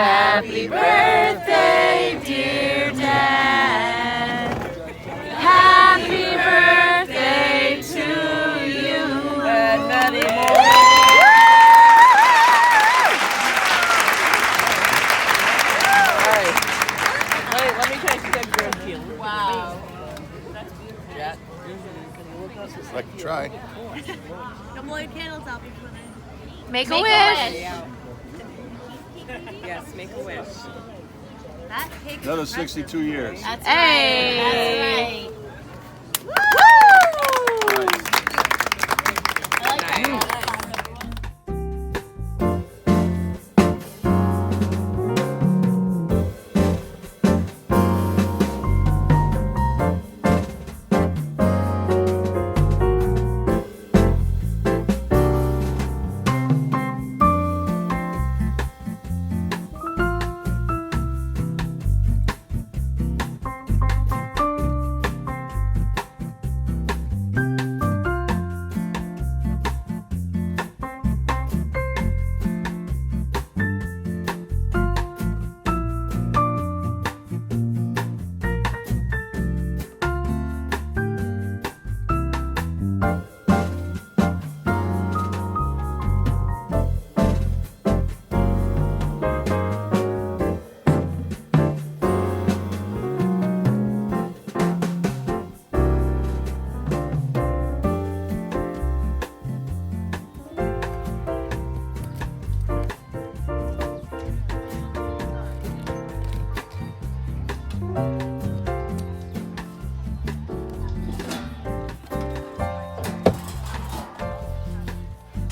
Happy birthday, dear Dad. Happy birthday to you. And many more. Wait, let me try to take your cue. Wow. Yeah. I can try. Don't blow your candles out before then. Make a wish. Yes, make a wish. That cake. Another 62 years. That's Hey. right. Woo! I like that.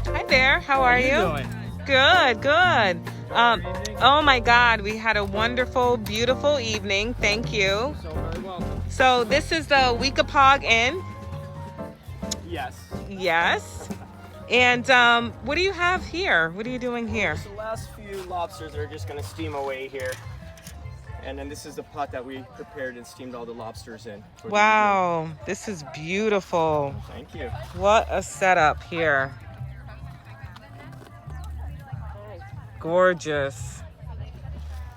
Hi there, how are you? Doing? Good, good. Oh my God, we had a wonderful, beautiful evening. Thank you. So very welcome. So this is the Weekapaug Inn. Yes. Yes. And what do you have here? What are you doing here? So the last few lobsters are just going to steam away here. And then this is the pot that we prepared and steamed all the lobsters in. for the Wow, this is beautiful. evening. Thank you. What a setup here. Gorgeous.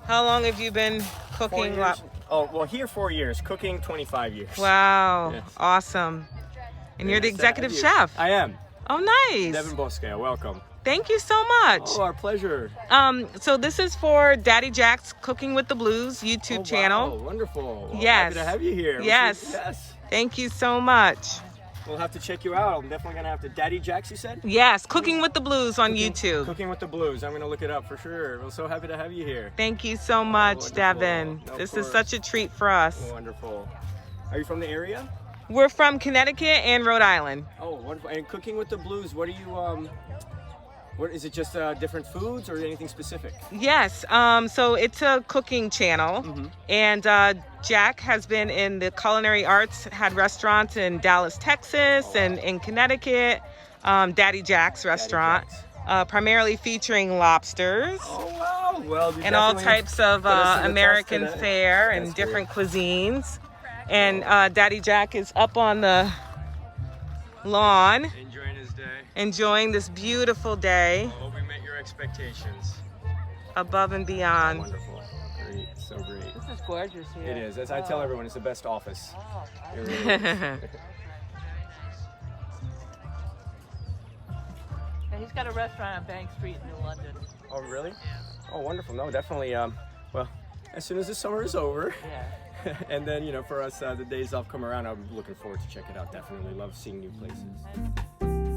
How long have you been 4 cooking? years. Oh, well, here 4 years. Cooking 25 years. Wow, Yes. awesome. And you're the Nice to have executive you. chef. I am. Oh, nice. Devin Bosque, welcome. Thank you so much. Oh, our pleasure. So this is for Daddy Jack's Cooking with the Blues YouTube Oh, channel. Wow, wonderful. Well, Yes. Happy to have you here. Yes. Yes. Thank you so much. We'll have to check you out. I'm definitely going to have to. Daddy Jacks, you said? Yes, Cooking with the Blues on YouTube. Cooking with the Blues. I'm going to look it up for sure. We're so happy to have you here. Thank you so much, Wonderful. Devin. Of This is course. such a treat for us. Wonderful. Are you from the area? We're from Connecticut and Rhode Island. Oh, wonderful. And Cooking with the Blues, what are you, what is it, just different foods or anything specific? Yes, so it's a cooking channel, and Jack has been in the culinary arts, had restaurants in Dallas, Texas, and in Connecticut, Daddy Jack's restaurant, Jack's. primarily featuring lobsters Oh, wow. Well, you and all definitely types of put us to the test American today. fare and That's different cuisines. And Daddy Jack is up on the lawn Enjoying his day. enjoying this beautiful day Hope we met your expectations. above and beyond. Wonderful. Great. So great. This is gorgeous here. It is. As I tell everyone, it's the best office. Oh, It really is. yeah, he's got a restaurant on Bank Street in New London. Oh, really? Oh, wonderful. No, definitely. Well, as soon as the summer is over, Yeah. and then, you know, for us, the days off come around, I'm looking forward to check it out. Definitely love seeing new places.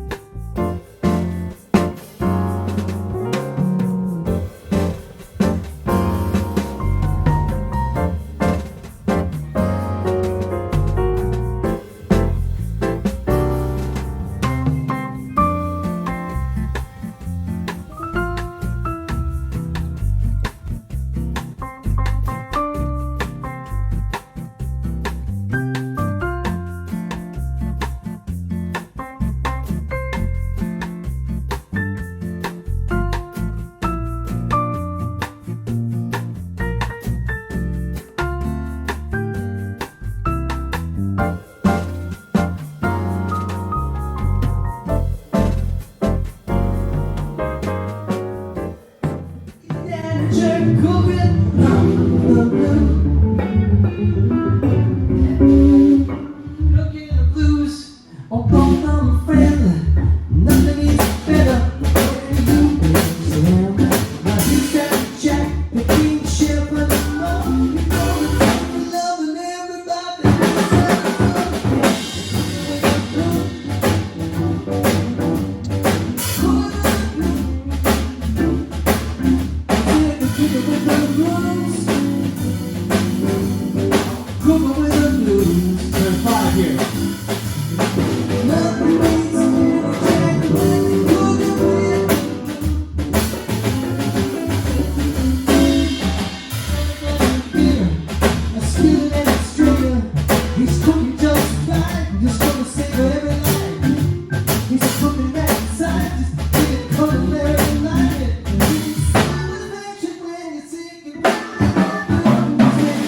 He's cooking just fine, just gonna save every night. He's cooking that side, just give it culinary light. He's smile with affection when you take it right.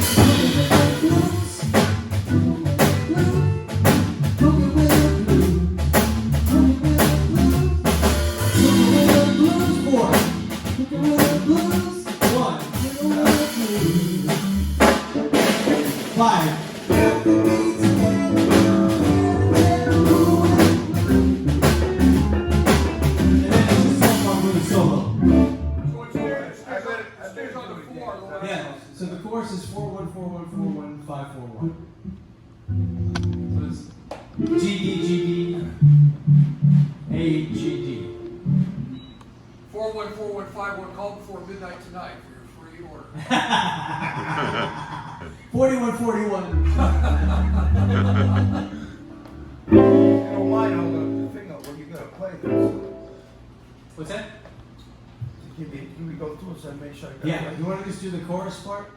Cooking with the blues, cooking with the blues, cooking with the blues, boy. Cooking with the blues, one, cooking with the blues. 5. Yeah, so the chorus is 4-1-4-1-4-1-5-4-1. So it's G D G D A G D. 414151 call before midnight tonight for your free order. 4141. You don't mind on the thing of when you're gonna play this. What's that? Can we go through it so I make sure I got it Yeah, right? you want to just do the chorus part?